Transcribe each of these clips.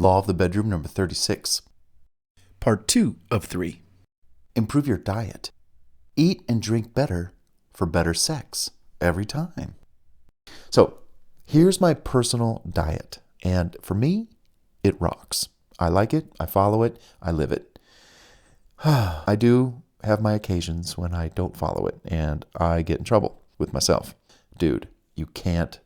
Law of the Bedroom number 36. Part 2 of 3. Improve your diet. Eat and drink better for better sex every time. So, here's my personal diet. And for me, it rocks. I like it. I follow it. I live it. I do have my occasions when I don't follow it and I get in trouble with myself. Dude, you can't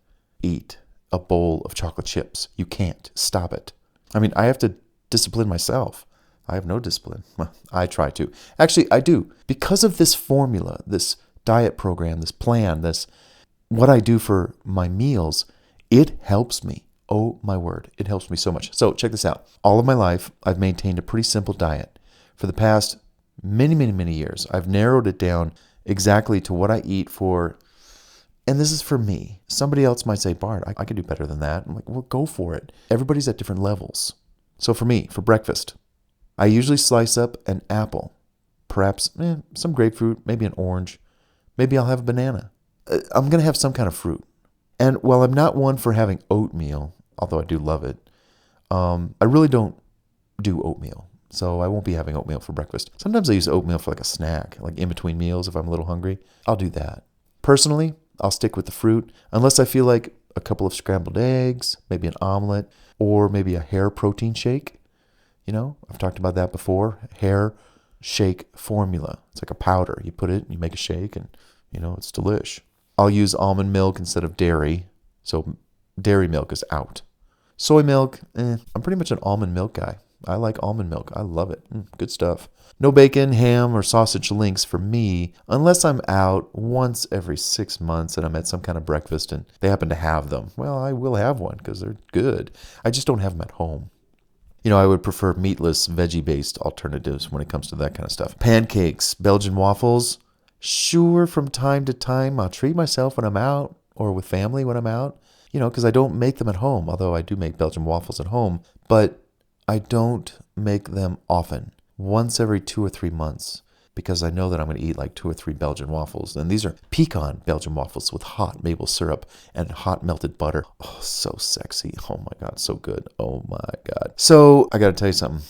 eat a bowl of chocolate chips. You can't. Stop it. I mean, I have to discipline myself. I have no discipline. Well, I try to. Actually, I do. Because of this formula, this diet program, this plan, this what I do for my meals, it helps me. Oh my word, it helps me so much. So check this out. All of my life, I've maintained a pretty simple diet. For the past many years, I've narrowed it down exactly to what I eat for, and this is for me. Somebody else might say, Bart, I can do better than that. I'm like, well, go for it. Everybody's at different levels. So for me, for breakfast, I usually slice up an apple, perhaps some grapefruit, maybe an orange. Maybe I'll have a banana. I'm going to have some kind of fruit. And while I'm not one for having oatmeal, although I do love it, I really don't do oatmeal. So I won't be having oatmeal for breakfast. Sometimes I use oatmeal for like a snack, like in between meals if I'm a little hungry. I'll do that. Personally, I'll stick with the fruit unless I feel like a couple of scrambled eggs, maybe an omelet, or maybe a hair protein shake. You know, I've talked about that before. Hair shake formula. It's like a powder. You put it, you make a shake, and, it's delish. I'll use almond milk instead of dairy. So dairy milk is out. Soy milk, I'm pretty much an almond milk guy. I like almond milk. I love it. Good stuff. No bacon, ham, or sausage links for me unless I'm out once every 6 months and I'm at some kind of breakfast and they happen to have them. Well, I will have one because they're good. I just don't have them at home. I would prefer meatless, veggie-based alternatives when it comes to that kind of stuff. Pancakes, Belgian waffles. Sure, from time to time, I'll treat myself when I'm out or with family when I'm out, because I don't make them at home, although I do make Belgian waffles at home, but I don't make them often, once every 2 or 3 months, because I know that I'm going to eat like 2 or 3 Belgian waffles. And these are pecan Belgian waffles with hot maple syrup and hot melted butter. Oh, so sexy. Oh my God, so good. Oh my God. So I got to tell you something.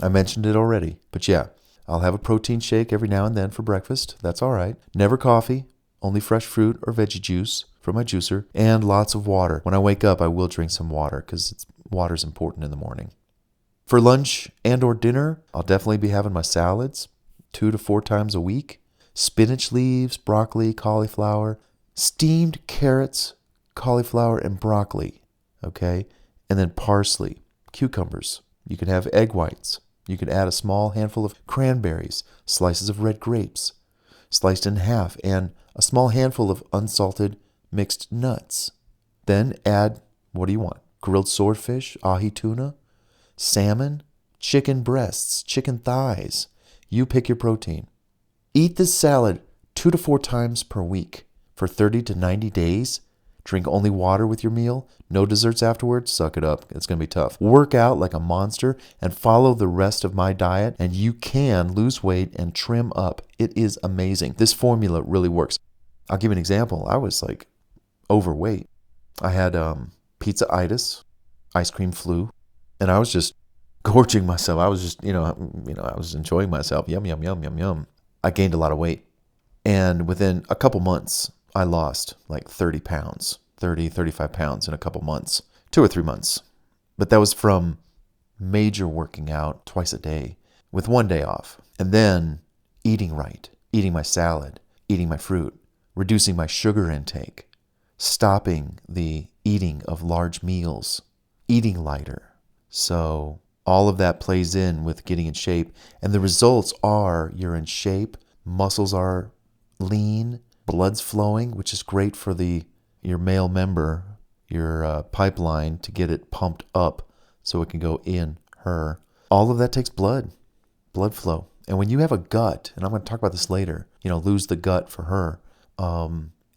I mentioned it already, but yeah, I'll have a protein shake every now and then for breakfast. That's all right. Never coffee, only fresh fruit or veggie juice from my juicer, and lots of water. When I wake up, I will drink some water because water's important in the morning. For lunch and or dinner, I'll definitely be having my salads 2 to 4 times a week. Spinach leaves, broccoli, cauliflower, steamed carrots, cauliflower, and broccoli, okay? And then parsley, cucumbers. You can have egg whites. You can add a small handful of cranberries, slices of red grapes, sliced in half, and a small handful of unsalted mixed nuts. Then add, what do you want? Grilled swordfish, ahi tuna, salmon, chicken breasts, chicken thighs. You pick your protein. Eat this salad 2 to 4 times per week for 30 to 90 days. Drink only water with your meal. No desserts afterwards. Suck it up. It's going to be tough. Work out like a monster and follow the rest of my diet, and you can lose weight and trim up. It is amazing. This formula really works. I'll give you an example. I was like overweight. I had pizza-itis, ice cream flu, and I was just gorging myself. I was just, I was enjoying myself. Yum, yum, yum, yum, yum. I gained a lot of weight. And within a couple months, I lost like 30 pounds, 35 pounds in a couple months, 2 or 3 months. But that was from major working out twice a day with 1 day off. And then eating right, eating my salad, eating my fruit, reducing my sugar intake, stopping the eating of large meals, eating lighter. So all of that plays in with getting in shape. And the results are you're in shape, muscles are lean, blood's flowing, which is great for your male member, your pipeline, to get it pumped up so it can go in her. All of that takes blood flow. And when you have a gut, and I'm going to talk about this later, lose the gut for her,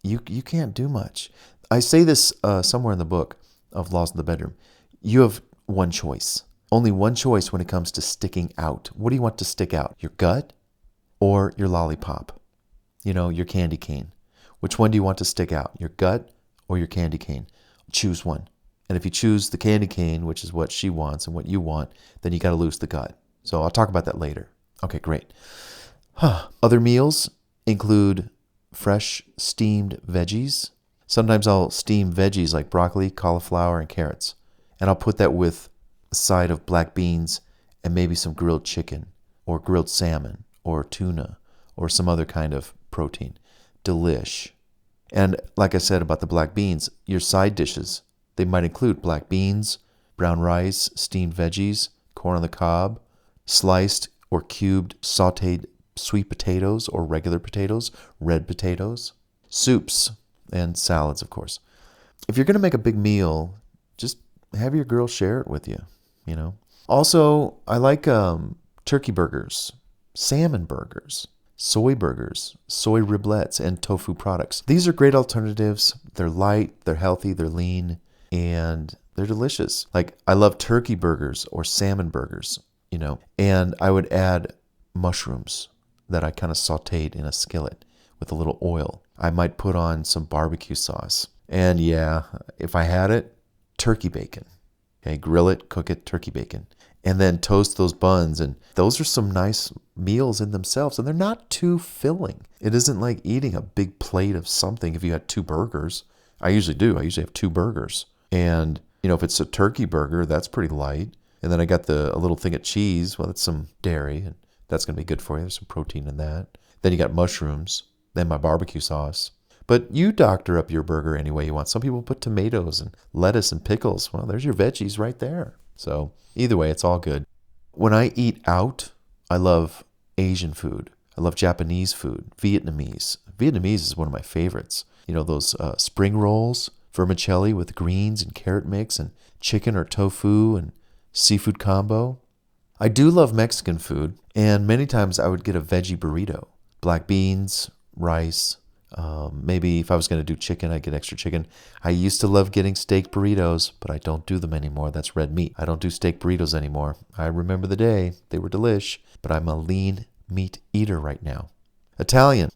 you can't do much. I say this somewhere in the book of Laws of the Bedroom. You have one choice. Only one choice when it comes to sticking out. What do you want to stick out? Your gut or your lollipop? Your candy cane. Which one do you want to stick out? Your gut or your candy cane? Choose one. And if you choose the candy cane, which is what she wants and what you want, then you got to lose the gut. So I'll talk about that later. Okay, great. Other meals include fresh steamed veggies. Sometimes I'll steam veggies like broccoli, cauliflower, and carrots. And I'll put that with a side of black beans and maybe some grilled chicken or grilled salmon or tuna or some other kind of protein. Delish. And like I said about the black beans, your side dishes, they might include black beans, brown rice, steamed veggies, corn on the cob, sliced or cubed sautéed sweet potatoes or regular potatoes, red potatoes, soups, and salads, of course. If you're going to make a big meal, just have your girl share it with you, you know. Also, I like turkey burgers, salmon burgers, soy burgers, soy riblets, and tofu products. These are great alternatives. They're light, they're healthy, they're lean, and they're delicious. Like, I love turkey burgers or salmon burgers, you know, and I would add mushrooms that I kind of sauteed in a skillet with a little oil. I might put on some barbecue sauce. And yeah, if I had it, turkey bacon. Okay, grill it, cook it, turkey bacon. And then toast those buns. And those are some nice meals in themselves. And they're not too filling. It isn't like eating a big plate of something if you had 2 burgers. I usually do. I usually have 2 burgers. And, you know, if it's a turkey burger, that's pretty light. And then I got a little thing of cheese. Well, that's some dairy. And that's going to be good for you. There's some protein in that. Then you got mushrooms. Then my barbecue sauce. But you doctor up your burger any way you want. Some people put tomatoes and lettuce and pickles. Well, there's your veggies right there. So either way, it's all good. When I eat out, I love Asian food. I love Japanese food, Vietnamese. Vietnamese is one of my favorites. You know, those spring rolls, vermicelli with greens and carrot mix and chicken or tofu and seafood combo. I do love Mexican food, and many times I would get a veggie burrito. Black beans, rice, maybe if I was going to do chicken, I'd get extra chicken. I used to love getting steak burritos, but I don't do them anymore. That's red meat. I don't do steak burritos anymore. I remember the day. They were delish, but I'm a lean meat eater right now. Italian.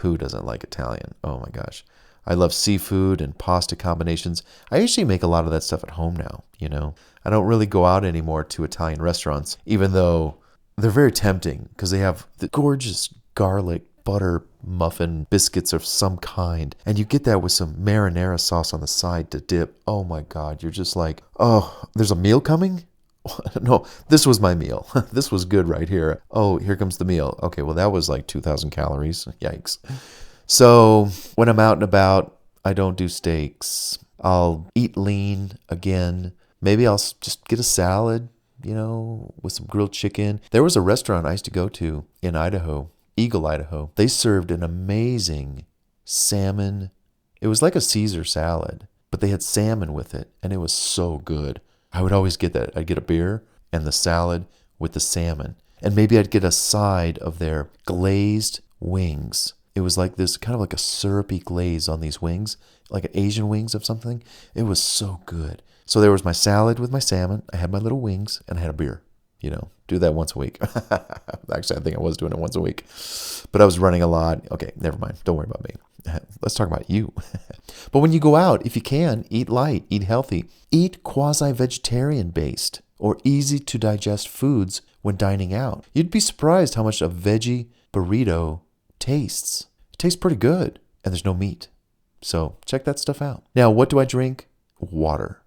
Who doesn't like Italian? Oh my gosh. I love seafood and pasta combinations. I actually make a lot of that stuff at home now, you know. I don't really go out anymore to Italian restaurants, even though they're very tempting because they have the gorgeous garlic butter muffin biscuits of some kind. And you get that with some marinara sauce on the side to dip. Oh my God, you're just like, oh, there's a meal coming? No, this was my meal. This was good right here. Oh, here comes the meal. Okay, well, that was like 2,000 calories. Yikes. So when I'm out and about, I don't do steaks. I'll eat lean again. Maybe I'll just get a salad, you know, with some grilled chicken. There was a restaurant I used to go to in Idaho, Eagle, Idaho. They served an amazing salmon. It was like a Caesar salad, but they had salmon with it, and it was so good. I would always get that. I'd get a beer and the salad with the salmon. And maybe I'd get a side of their glazed wings. It was like this, kind of like a syrupy glaze on these wings, like Asian wings of something. It was so good. So there was my salad with my salmon. I had my little wings, and I had a beer. You know, do that once a week. Actually, I think I was doing it once a week. But I was running a lot. Okay, never mind. Don't worry about me. Let's talk about you. But when you go out, if you can, eat light, eat healthy. Eat quasi-vegetarian based or easy to digest foods when dining out. You'd be surprised how much a veggie burrito tastes. It tastes pretty good, and there's no meat. So check that stuff out. Now, what do I drink? Water.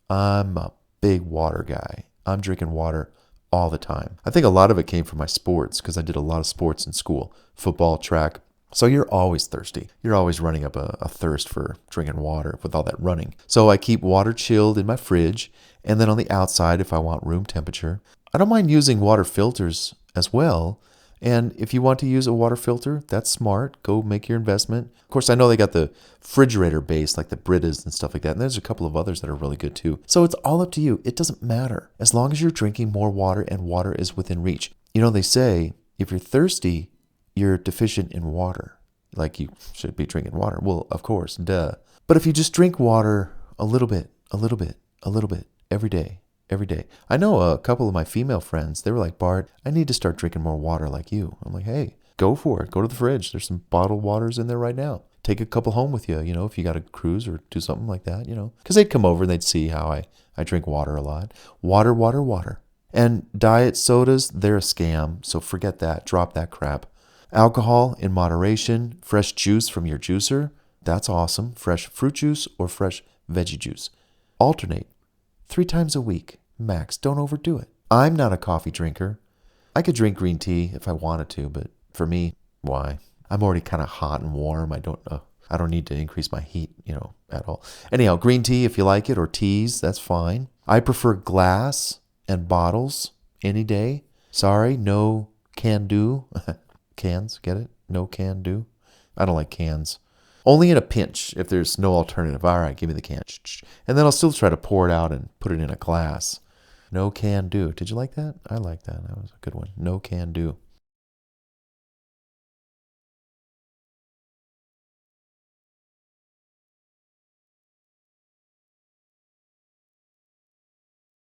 I'm a big water guy. I'm drinking water all the time. I think a lot of it came from my sports because I did a lot of sports in school, football, track. So you're always thirsty. You're always running up a thirst for drinking water with all that running. So I keep water chilled in my fridge, and then on the outside if I want room temperature. I don't mind using water filters as well. And if you want to use a water filter, that's smart. Go make your investment. Of course, I know they got the refrigerator base like the Britas and stuff like that. And there's a couple of others that are really good too. So it's all up to you. It doesn't matter. As long as you're drinking more water and water is within reach. You know, they say if you're thirsty, you're deficient in water. Like you should be drinking water. Well, of course, duh. But if you just drink water a little bit, every day, I know a couple of my female friends, they were like, Bart, I need to start drinking more water like you. I'm like, hey, go for it. Go to the fridge. There's some bottled waters in there right now. take a couple home with you, if you got to cruise or do something like that, because they'd come over and they'd see how I drink water a lot. Water, water, water. And diet sodas, they're a scam, so forget that. Drop that crap. Alcohol in moderation, fresh juice from your juicer, that's awesome. Fresh fruit juice or fresh veggie juice. Alternate 3 times a week, max. Don't overdo it. I'm not a coffee drinker. I could drink green tea if I wanted to, but for me, why? I'm already kind of hot and warm. I don't need to increase my heat, at all. Anyhow, green tea if you like it, or teas, that's fine. I prefer glass and bottles any day. Sorry, no can do. Cans, get it? No can do. I don't like cans. Only in a pinch if there's no alternative. All right, give me the can. And then I'll still try to pour it out and put it in a glass. No can do. Did you like that? I like that. That was a good one. No can do.